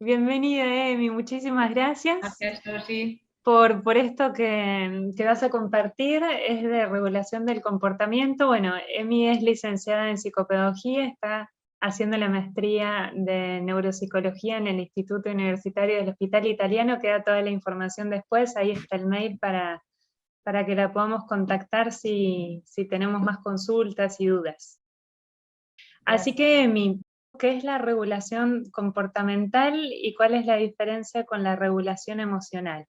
Bienvenida, Emi, muchísimas gracias Gracias, Georgie. por esto que vas a compartir. Es de regulación del comportamiento. Bueno, Emi es licenciada en psicopedagogía, está haciendo la maestría de neuropsicología en el Instituto Universitario del Hospital Italiano. Queda toda la información después, ahí está el mail para que la podamos contactar si tenemos más consultas y dudas. Así Gracias. que ¿qué es la regulación comportamental y cuál es la diferencia con la regulación emocional?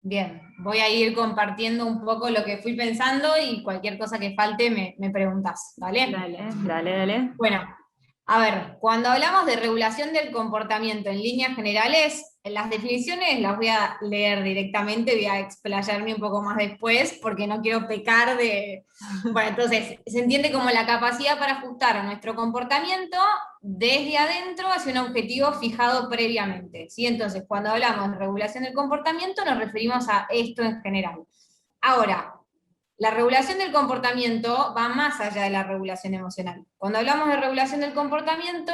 Bien, voy a ir compartiendo un poco lo que fui pensando y cualquier cosa que falte me preguntas, ¿vale? Dale, dale, dale. Bueno, a ver, cuando hablamos de regulación del comportamiento en líneas generales, las definiciones las voy a leer directamente, voy a explayarme un poco más después porque no quiero pecar de... Bueno, entonces, se entiende como la capacidad para ajustar nuestro comportamiento desde adentro hacia un objetivo fijado previamente, ¿sí? Entonces, cuando hablamos de regulación del comportamiento nos referimos a esto en general. Ahora, la regulación del comportamiento va más allá de la regulación emocional. Cuando hablamos de regulación del comportamiento,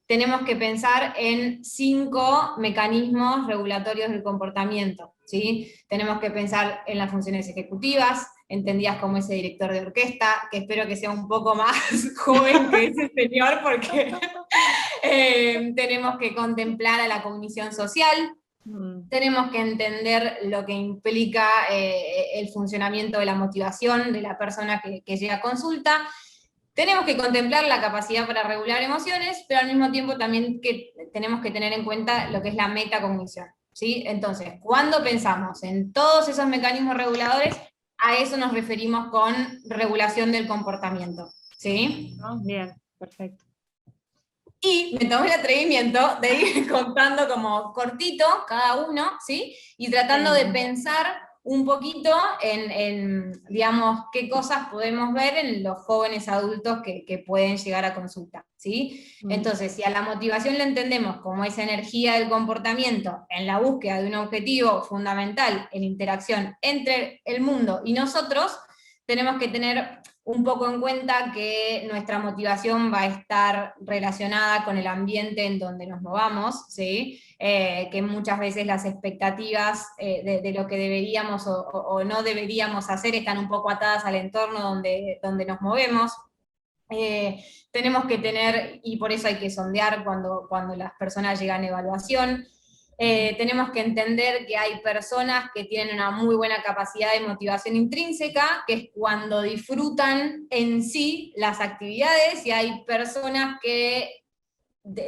tenemos que pensar en 5 mecanismos regulatorios del comportamiento, ¿sí? Tenemos que pensar en las funciones ejecutivas, entendidas como ese director de orquesta, que espero que sea un poco más joven que ese señor, porque tenemos que contemplar a la cognición social, tenemos que entender lo que implica el funcionamiento de la motivación de la persona que llega a consulta. Tenemos que contemplar la capacidad para regular emociones, pero al mismo tiempo también tenemos que tener en cuenta lo que es la metacognición, ¿sí? Entonces, cuando pensamos en todos esos mecanismos reguladores, a eso nos referimos con regulación del comportamiento, ¿sí? ¿No? Bien, perfecto. Y me tomé el atrevimiento de ir contando como cortito cada uno, ¿sí? Y tratando de Sí. pensar un poquito digamos, qué cosas podemos ver en los jóvenes adultos que pueden llegar a consulta, ¿sí? Entonces, si a la motivación la entendemos como esa energía del comportamiento en la búsqueda de un objetivo fundamental en interacción entre el mundo y nosotros, tenemos que tener un poco en cuenta que nuestra motivación va a estar relacionada con el ambiente en donde nos movamos, ¿sí? Que muchas veces las expectativas de lo que deberíamos o no deberíamos hacer están un poco atadas al entorno donde nos movemos. Tenemos que tener, y por eso hay que sondear cuando las personas llegan a evaluación, tenemos que entender que hay personas que tienen una muy buena capacidad de motivación intrínseca, que es cuando disfrutan en sí las actividades, y hay personas que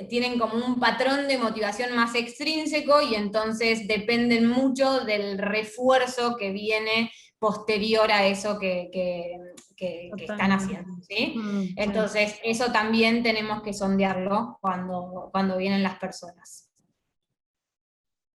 tienen como un patrón de motivación más extrínseco y entonces dependen mucho del refuerzo que viene posterior a eso que están Totalmente. haciendo, ¿sí? Sí. Entonces, eso también tenemos que sondearlo cuando vienen las personas.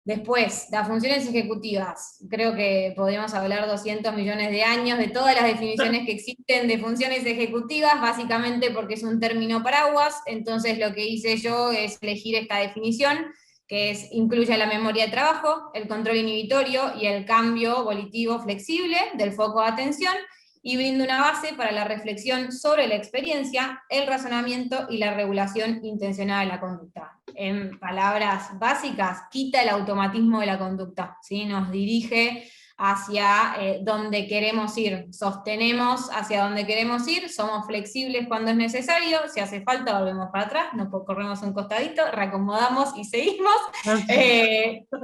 Después, las funciones ejecutivas. Creo que podemos hablar 200 millones de años de todas las definiciones que existen de funciones ejecutivas, básicamente porque es un término paraguas. Entonces lo que hice yo es elegir esta definición, que incluye la memoria de trabajo, el control inhibitorio y el cambio volitivo flexible del foco de atención, y brinda una base para la reflexión sobre la experiencia, el razonamiento y la regulación intencionada de la conducta. En palabras básicas, quita el automatismo de la conducta, ¿sí? Nos dirige hacia donde queremos ir, sostenemos hacia donde queremos ir, somos flexibles cuando es necesario, si hace falta volvemos para atrás, nos corremos un costadito, reacomodamos y seguimos,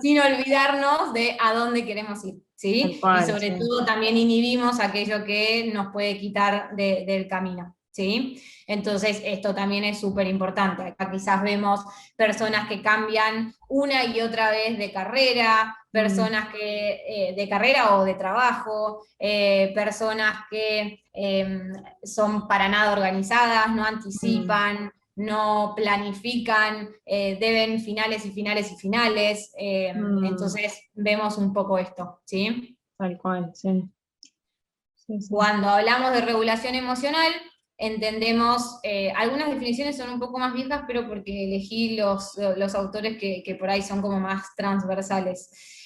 sin olvidarnos de a dónde queremos ir, Tal ¿sí? Y cual, sobre sí. todo también inhibimos aquello que nos puede quitar del camino, ¿sí? Entonces esto también es súper importante. Acá quizás vemos personas que cambian una y otra vez de carrera, personas que de carrera o de trabajo, personas que son para nada organizadas, no anticipan, no planifican, deben finales y finales y finales. Entonces vemos un poco esto, ¿sí? Tal cual, sí. Sí, sí. Cuando hablamos de regulación emocional, entendemos, algunas definiciones son un poco más viejas, pero porque elegí los autores que por ahí son como más transversales.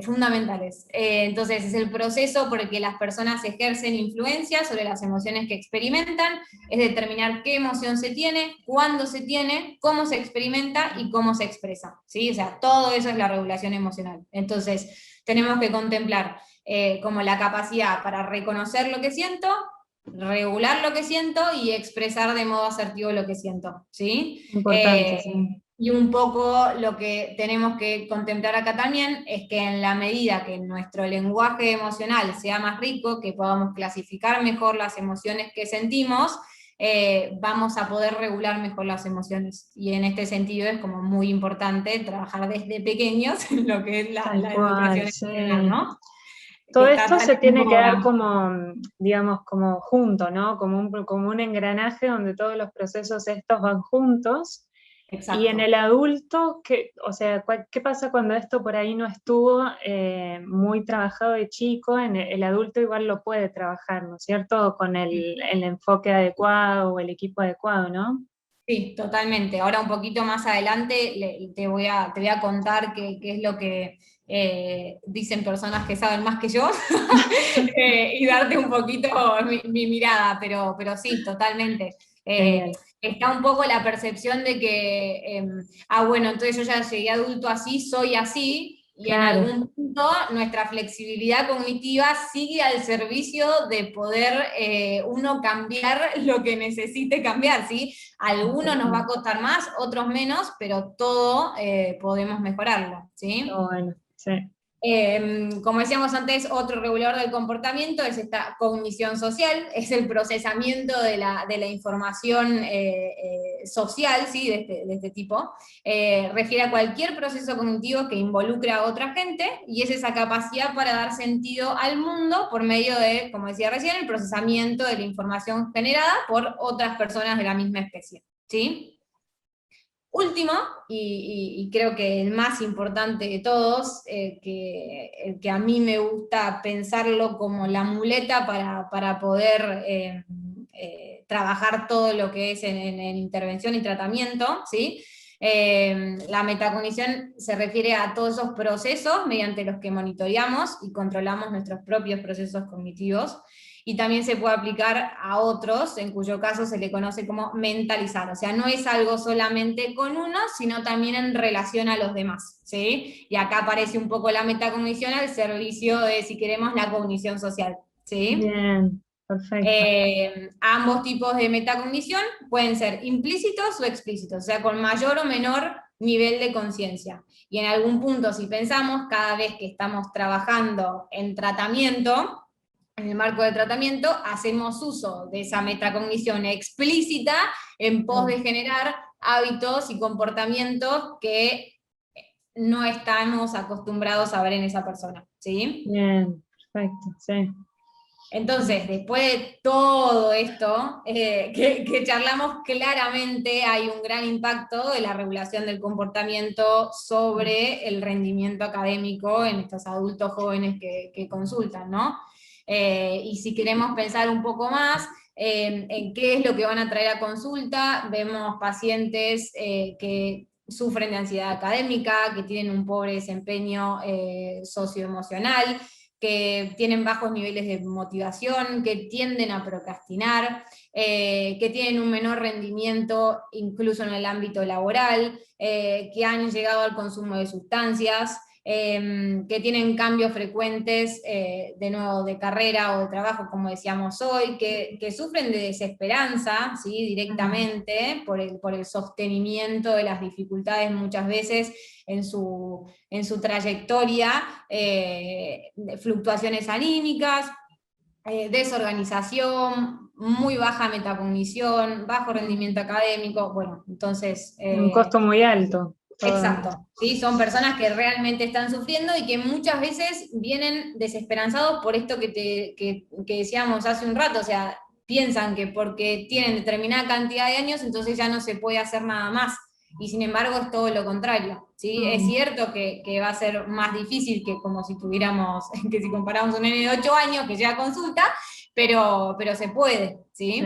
fundamentales. Entonces es el proceso por el que las personas ejercen influencia sobre las emociones que experimentan, es determinar qué emoción se tiene, cuándo se tiene, cómo se experimenta y cómo se expresa, ¿sí? O sea, todo eso es la regulación emocional. Entonces tenemos que contemplar como la capacidad para reconocer lo que siento, regular lo que siento y expresar de modo asertivo lo que siento, ¿sí? Importante, sí. Y un poco lo que tenemos que contemplar acá también es que en la medida que nuestro lenguaje emocional sea más rico, que podamos clasificar mejor las emociones que sentimos, vamos a poder regular mejor las emociones. Y en este sentido es como muy importante trabajar desde pequeños en lo que es Tal la cual, educación sí. emocional, ¿no? Que Todo está esto tan se en tiene que dar boga. como, digamos, como junto, ¿no? Como un engranaje donde todos los procesos estos van juntos. Y en Exacto. el adulto, o sea, ¿qué pasa cuando esto por ahí no estuvo muy trabajado de chico? El adulto igual lo puede trabajar, ¿no es cierto? Con el enfoque adecuado o el equipo adecuado, ¿no? Sí, totalmente. Ahora un poquito más adelante te voy a contar qué es lo que dicen personas que saben más que yo y darte un poquito mi mirada, pero sí, totalmente. Genial. Está un poco la percepción de que, bueno, entonces yo ya llegué adulto así, soy así, y en Claro. algún punto nuestra flexibilidad cognitiva sigue al servicio de poder uno cambiar lo que necesite cambiar, ¿sí? Algunos nos va a costar más, otros menos, pero todo podemos mejorarlo, Está ¿sí? bueno, sí. Como decíamos antes, otro regulador del comportamiento es esta cognición social, es el procesamiento de la información social, ¿sí? De este tipo. Refiere a cualquier proceso cognitivo que involucre a otra gente, y es esa capacidad para dar sentido al mundo por medio de, como decía recién, el procesamiento de la información generada por otras personas de la misma especie, ¿sí? Último, y creo que el más importante de todos, el que a mí me gusta pensarlo como la muleta para poder trabajar todo lo que es en intervención y tratamiento, ¿sí? La metacognición se refiere a todos esos procesos mediante los que monitoreamos y controlamos nuestros propios procesos cognitivos, y también se puede aplicar a otros, en cuyo caso se le conoce como mentalizar, o sea, no es algo solamente con uno, sino también en relación a los demás, ¿sí? Y acá aparece un poco la metacognición al servicio de, si queremos, la cognición social, ¿sí? Bien, perfecto. Ambos tipos de metacognición pueden ser implícitos o explícitos, o sea, con mayor o menor nivel de conciencia. Y en algún punto, si pensamos, cada vez que estamos trabajando en tratamiento, en el marco del tratamiento, hacemos uso de esa metacognición explícita en pos de generar hábitos y comportamientos que no estamos acostumbrados a ver en esa persona, ¿sí? Bien, perfecto, sí. Entonces, después de todo esto que charlamos, claramente hay un gran impacto de la regulación del comportamiento sobre el rendimiento académico en estos adultos jóvenes que consultan, ¿no? Y si queremos pensar un poco más en qué es lo que van a traer a consulta, vemos pacientes que sufren de ansiedad académica, que tienen un pobre desempeño socioemocional, que tienen bajos niveles de motivación, que tienden a procrastinar, que tienen un menor rendimiento incluso en el ámbito laboral, que han llegado al consumo de sustancias, que tienen cambios frecuentes, de nuevo, de carrera o de trabajo, como decíamos hoy, que sufren de desesperanza, ¿sí? Directamente por el sostenimiento de las dificultades muchas veces en su trayectoria, fluctuaciones anímicas, desorganización, muy baja metacognición, bajo rendimiento académico, bueno, entonces... Un costo muy alto. Todo. Exacto, ¿sí? Son personas que realmente están sufriendo y que muchas veces vienen desesperanzados por esto que decíamos hace un rato, o sea, piensan que porque tienen determinada cantidad de años, entonces ya no se puede hacer nada más. Y sin embargo es todo lo contrario, ¿sí? Es cierto que va a ser más difícil que como si tuviéramos, que si comparamos un nene de 8 años que llega a consulta, pero se puede, ¿sí?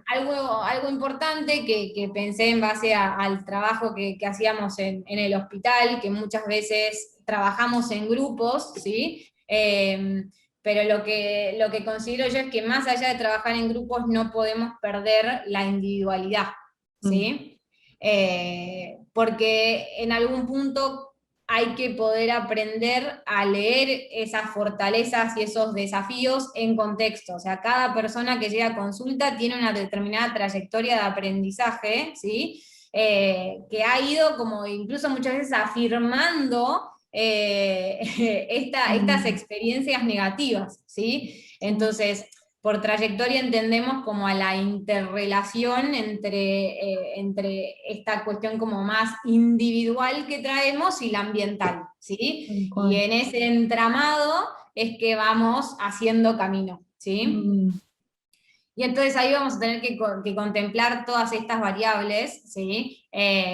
Algo importante que pensé en base al trabajo que hacíamos en el hospital, que muchas veces trabajamos en grupos, ¿sí? Pero lo que considero yo es que más allá de trabajar en grupos no podemos perder la individualidad, ¿sí? Porque en algún punto hay que poder aprender a leer esas fortalezas y esos desafíos en contexto. O sea, cada persona que llega a consulta tiene una determinada trayectoria de aprendizaje, ¿sí? Que ha ido como incluso muchas veces afirmando estas experiencias negativas, ¿sí? Entonces, por trayectoria entendemos como a la interrelación entre esta cuestión como más individual que traemos y la ambiental, ¿sí? Y en ese entramado es que vamos haciendo camino, ¿sí? Y entonces ahí vamos a tener que contemplar todas estas variables, ¿sí?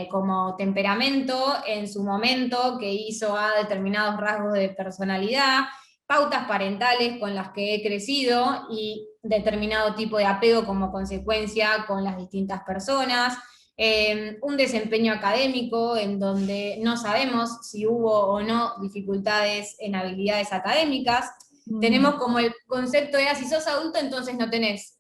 Como temperamento en su momento, que hizo a determinados rasgos de personalidad, pautas parentales con las que he crecido y determinado tipo de apego como consecuencia con las distintas personas, un desempeño académico en donde no sabemos si hubo o no dificultades en habilidades académicas. Tenemos como el concepto de, si sos adulto, entonces no tenés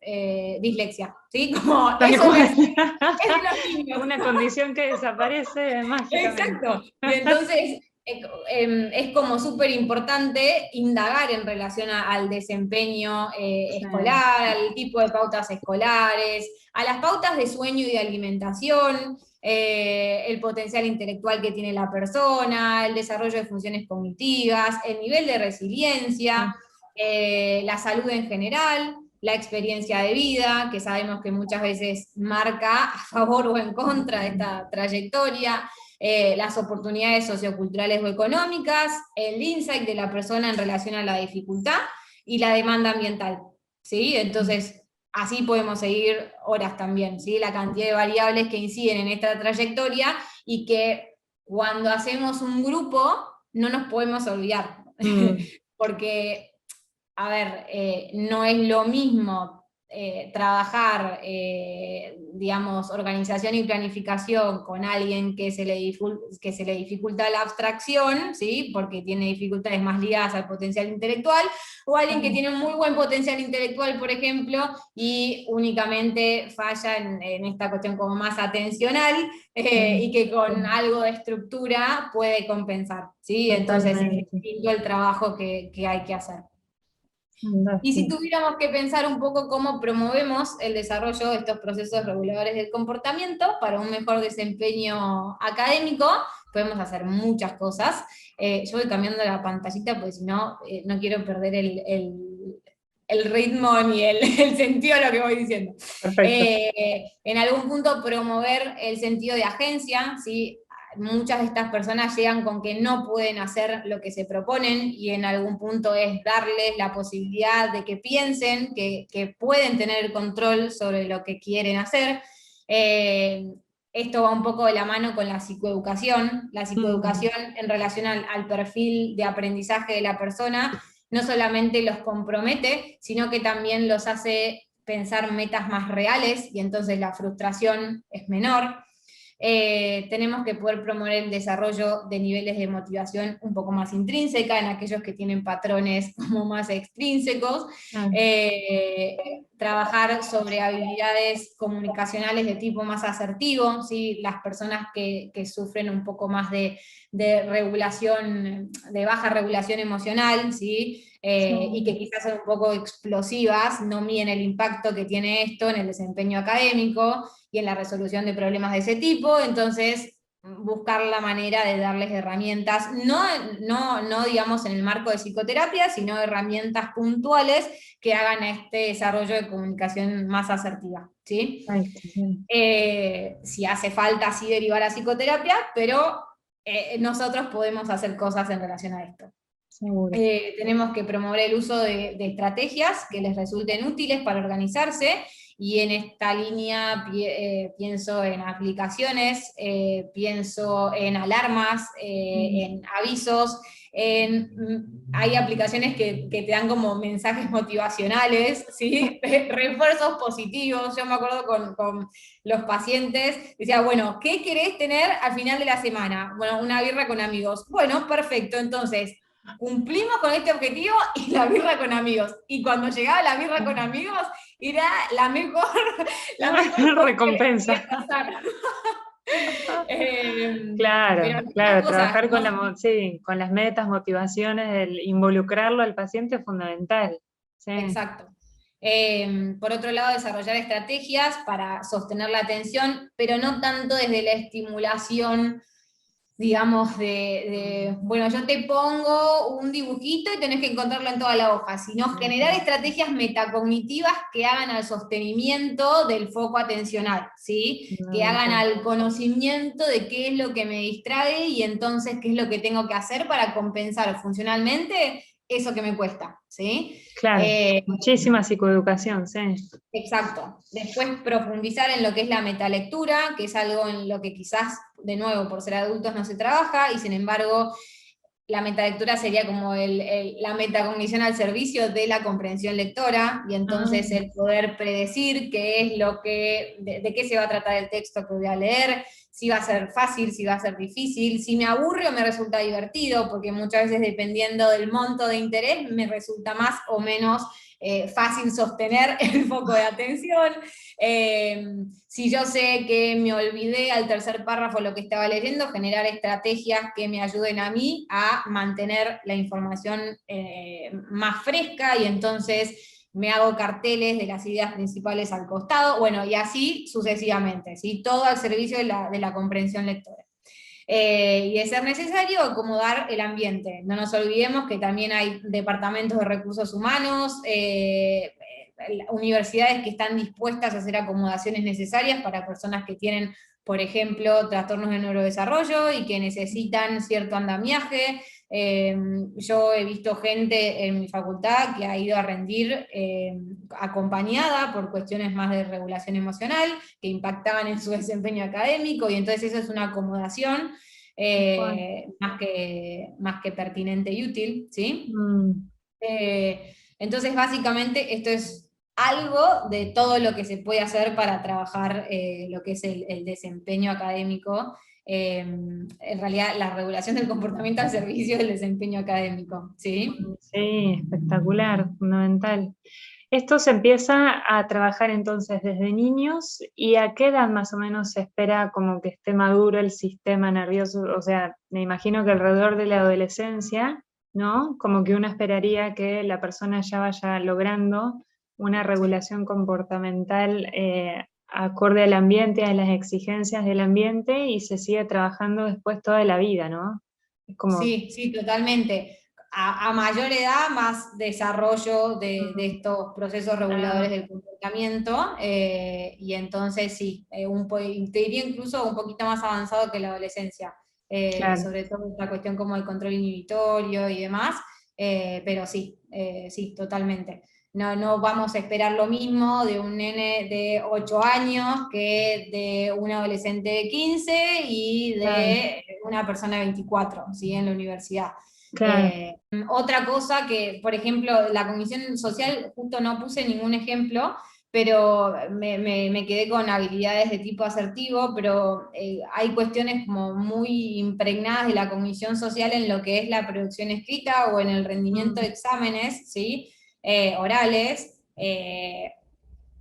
dislexia, ¿sí? Como eso es de los niños. Una condición que desaparece mágicamente. Exacto. Y entonces es como súper importante indagar en relación al desempeño escolar, al tipo de pautas escolares, a las pautas de sueño y de alimentación, el potencial intelectual que tiene la persona, el desarrollo de funciones cognitivas, el nivel de resiliencia, la salud en general, la experiencia de vida, que sabemos que muchas veces marca a favor o en contra de esta trayectoria, las oportunidades socioculturales o económicas, el insight de la persona en relación a la dificultad y la demanda ambiental, ¿sí? Entonces, así podemos seguir horas también, ¿sí? La cantidad de variables que inciden en esta trayectoria y que cuando hacemos un grupo no nos podemos olvidar, porque, a ver, no es lo mismo trabajar, digamos, organización y planificación con alguien que se le dificulta la abstracción, ¿sí? Porque tiene dificultades más ligadas al potencial intelectual, o alguien que tiene un muy buen potencial intelectual, por ejemplo, y únicamente falla en esta cuestión como más atencional, y que con algo de estructura puede compensar, ¿sí? Entonces es distinto el trabajo que hay que hacer. Y si tuviéramos que pensar un poco cómo promovemos el desarrollo de estos procesos reguladores del comportamiento para un mejor desempeño académico, podemos hacer muchas cosas. Yo voy cambiando la pantallita porque si no, no quiero perder el ritmo ni el sentido de lo que voy diciendo. En algún punto promover el sentido de agencia, ¿sí? Muchas de estas personas llegan con que no pueden hacer lo que se proponen y en algún punto es darles la posibilidad de que piensen que pueden tener el control sobre lo que quieren hacer. Esto va un poco de la mano con la psicoeducación en relación al perfil de aprendizaje de la persona, no solamente los compromete, sino que también los hace pensar metas más reales y entonces la frustración es menor. Tenemos que poder promover el desarrollo de niveles de motivación un poco más intrínseca en aquellos que tienen patrones como más extrínsecos, trabajar sobre habilidades comunicacionales de tipo más asertivo, ¿sí? Las personas que sufren un poco más de regulación, de baja regulación emocional, ¿sí? Y que quizás son un poco explosivas, no miden el impacto que tiene esto en el desempeño académico y en la resolución de problemas de ese tipo, entonces buscar la manera de darles herramientas, no digamos en el marco de psicoterapia, sino herramientas puntuales que hagan este desarrollo de comunicación más asertiva, ¿sí? Si hace falta, sí derivar a psicoterapia, pero nosotros podemos hacer cosas en relación a esto. Tenemos que promover el uso de estrategias que les resulten útiles para organizarse y en esta línea pienso en aplicaciones, pienso en alarmas, en avisos, hay aplicaciones que te dan como mensajes motivacionales, ¿sí? Refuerzos positivos. Yo me acuerdo con los pacientes, decía, bueno, ¿qué querés tener al final de la semana? Bueno, una birra con amigos. Bueno, perfecto, entonces cumplimos con este objetivo y la birra con amigos. Y cuando llegaba la birra con amigos, era la mejor, la mejor cosa que me recompensa. podía pasar. Claro, Pero claro, cosas, trabajar con ¿no? sí, con las metas, motivaciones, el involucrarlo al paciente es fundamental. Sí. Exacto. Por otro lado, desarrollar estrategias para sostener la atención, pero no tanto desde la estimulación, digamos, bueno, yo te pongo un dibujito y tenés que encontrarlo en toda la hoja, sino generar estrategias metacognitivas que hagan al sostenimiento del foco atencional, ¿sí? Que hagan al conocimiento de qué es lo que me distrae y entonces qué es lo que tengo que hacer para compensar funcionalmente eso que me cuesta, ¿sí? Claro, muchísima psicoeducación, sí. Exacto. Después profundizar en lo que es la metalectura, que es algo en lo que quizás, de nuevo, por ser adultos no se trabaja, y sin embargo, la metalectura sería como la metacognición al servicio de la comprensión lectora, y entonces el poder predecir qué es lo que, de qué se va a tratar el texto que voy a leer, si va a ser fácil, si va a ser difícil, si me aburre o me resulta divertido, porque muchas veces dependiendo del monto de interés me resulta más o menos fácil sostener el foco de atención. Si yo sé que me olvidé al tercer párrafo lo que estaba leyendo, generar estrategias que me ayuden a mí a mantener la información más fresca, y entonces me hago carteles de las ideas principales al costado, bueno, y así sucesivamente, ¿sí? Todo al servicio de la comprensión lectora. Y de ser necesario, acomodar el ambiente. No nos olvidemos que también hay departamentos de recursos humanos, universidades que están dispuestas a hacer acomodaciones necesarias para personas que tienen, por ejemplo, trastornos de neurodesarrollo y que necesitan cierto andamiaje. Yo he visto gente en mi facultad que ha ido a rendir acompañada por cuestiones más de regulación emocional, que impactaban en su desempeño académico, y entonces eso es una acomodación más que pertinente y útil, ¿sí? Entonces, básicamente, esto es algo de todo lo que se puede hacer para trabajar lo que es el desempeño académico. En realidad, la regulación del comportamiento al servicio del desempeño académico, ¿sí? Sí, espectacular, fundamental. Esto se empieza a trabajar entonces desde niños, ¿y a qué edad más o menos se espera como que esté maduro el sistema nervioso? O sea, me imagino que alrededor de la adolescencia, ¿no? Como que uno esperaría que la persona ya vaya logrando una regulación comportamental acorde al ambiente, a las exigencias del ambiente, y se sigue trabajando después toda la vida, ¿no? Es como... Sí, sí, totalmente. A mayor edad, más desarrollo de estos procesos reguladores del comportamiento, y entonces sí, te diría incluso un poquito más avanzado que la adolescencia, Claro. sobre todo esta cuestión como el control inhibitorio y demás, pero sí, sí, totalmente. No, no vamos a esperar lo mismo de un nene de 8 años que de un adolescente de 15 y Claro, de una persona de 24, ¿sí? En la universidad. claro. Otra cosa que, por ejemplo, la cognición social, justo no puse ningún ejemplo, pero me quedé con habilidades de tipo asertivo, pero hay cuestiones como muy impregnadas de la cognición social en lo que es la producción escrita o en el rendimiento de exámenes, ¿sí? Orales.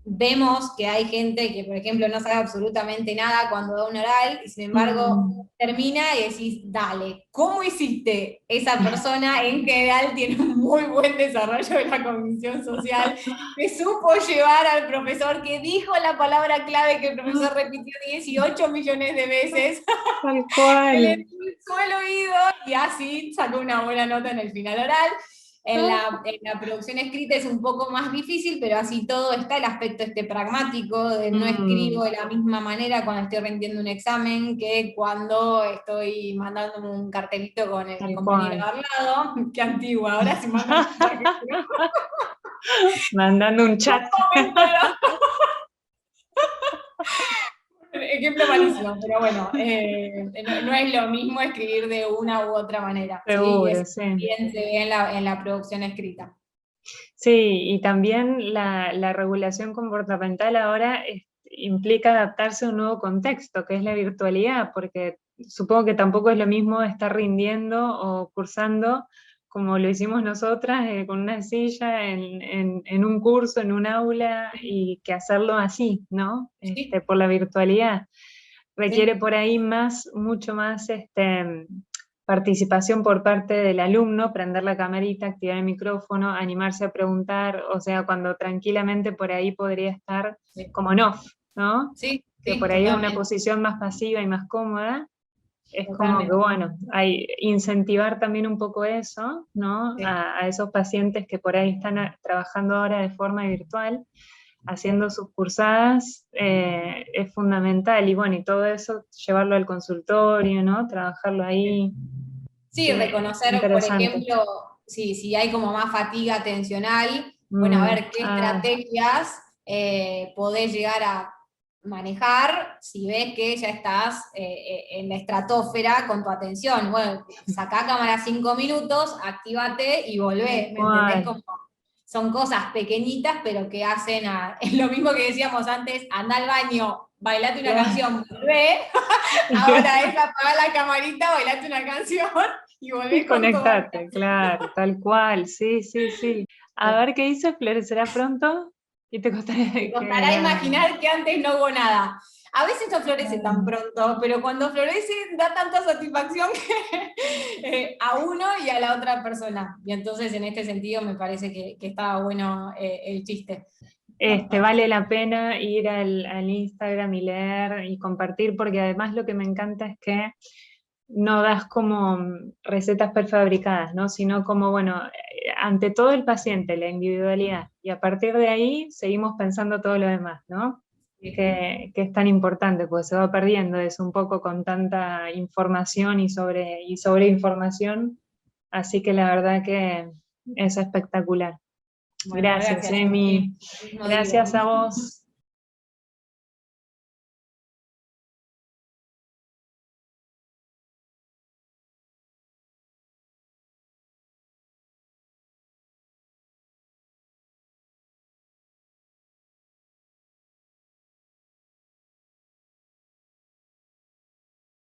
Vemos que hay gente que, por ejemplo, no sabe absolutamente nada cuando da un oral, y sin embargo termina y decís, dale, ¿cómo hiciste? Esa persona en general tiene un muy buen desarrollo de la cognición social, que supo llevar al profesor, que dijo la palabra clave que el profesor repitió 18 millones de veces, Tal que le cual. endulzó el oído, y así sacó una buena nota en el final oral. En la producción escrita es un poco más difícil, pero así todo está el aspecto pragmático, de no escribo de la misma manera cuando estoy rendiendo un examen que cuando estoy mandando un cartelito con el Tal compañero cual. al lado. Qué antigua, ahora se manda un mensaje. Mandando un chat. Coméntalo. Ejemplo malísimo, pero bueno, no es lo mismo escribir de una u otra manera, ¿sí? Y Seguro, eso sí. también se ve en la producción escrita. Sí, y también la regulación comportamental ahora implica adaptarse a un nuevo contexto, que es la virtualidad, porque supongo que tampoco es lo mismo estar rindiendo o cursando como lo hicimos nosotras, con una silla en un curso, en un aula, y que hacerlo así, ¿no? Sí, Por la virtualidad. Requiere sí, por ahí mucho más participación por parte del alumno, prender la camarita, activar el micrófono, animarse a preguntar, o sea, cuando tranquilamente por ahí podría estar sí, como en off, ¿no? sí, Que sí, por ahí es una totalmente, posición más pasiva y más cómoda, es como que, totalmente. bueno, hay incentivar también un poco eso, ¿no? Sí, A esos pacientes que por ahí están trabajando ahora de forma virtual, haciendo sí. sus cursadas, es fundamental. Y bueno, y todo eso, llevarlo al consultorio, ¿no? Trabajarlo ahí. Sí, reconocer, por Interesante. ejemplo, si hay como más fatiga atencional, bueno, a Mm, ver qué ah, estrategias podés llegar a manejar si ves que ya estás en la estratosfera con tu atención. Bueno, sacá cámara 5 minutos, actívate y tal volvé, ¿me entendés? cual. Como son cosas pequeñitas, pero que hacen es lo mismo que decíamos antes, anda al baño, bailate una Claro. canción, volvé. Ahora es apagar la camarita, bailate una canción y Y volvés con toda la conectate, claro, tal cual, sí, sí, sí. A canción. ver qué dice, florecerá pronto y te Te contaré que costará imaginar que antes no hubo nada. A veces no florece tan ah, pronto, pero cuando florece da tanta satisfacción que, a uno y a la otra persona. Y entonces en este sentido me parece que estaba bueno el chiste. vale la pena ir al Instagram y leer y compartir, porque además lo que me encanta es que no das como recetas prefabricadas, ¿no? Sino como, bueno, ante todo el paciente, la individualidad, y a partir de ahí seguimos pensando todo lo demás, ¿no? Que es tan importante, porque se va perdiendo eso un poco con tanta información y sobre información, así que la verdad que es espectacular. Bueno, Gracias, gracias. Emi. Mismo digo. Gracias a vos.